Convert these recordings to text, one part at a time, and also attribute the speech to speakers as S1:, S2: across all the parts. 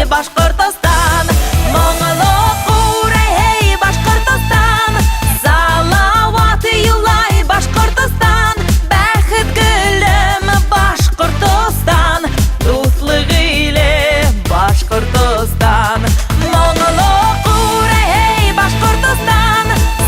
S1: Башкортостан. Моңлы курай, эй, Башкортостан. Салават юлай, Башкортостан. Бәхет гөлем, Башкортостан. Дуслык иле, Башкортостан. Моңлы курай, эй, Башкортостан.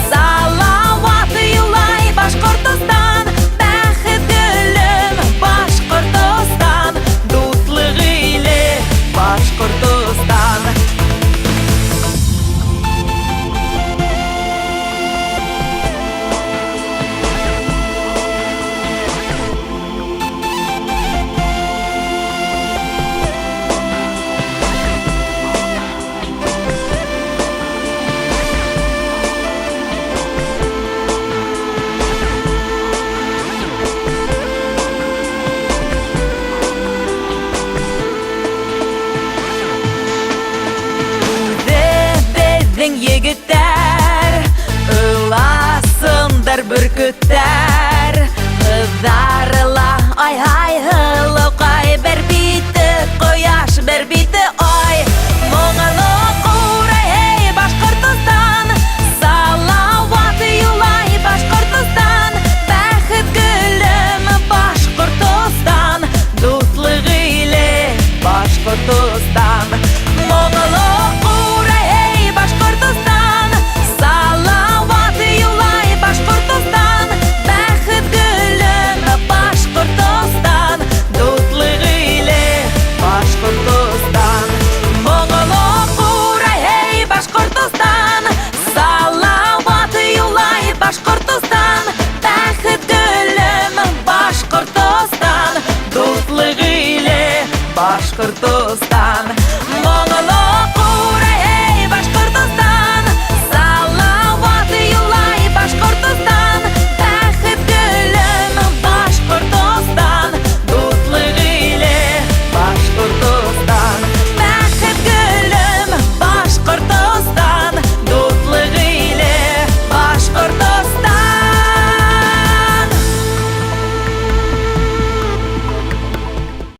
S1: Салават юлай, Башкортостан. Бәхет гөлем, Башкортостан. Дуслык иле, Башкортостан. Безнең егеттәр ыласындар бүркеттәр. Кызарыла ай-ай ылыкай, бер бите кояш, бер бите ай. Моңлы курай, эй, Башкортостан. Салават юлай, Башкортостан. Бәхет гөлем, Башкортостан. Дуслык иле, Башкортостан. Моңлы курай, эй, Башкортостан. Салават юлай, Башкортостан. Бәхет гөлем, Башкортостан. Дуслык иле, Башкортостан. Моңлы курай, эй, Башкортостан. Салават юлай, Башкортостан. Бәхет гөлем, Башкортостан. Дуслык иле, Башкортостан.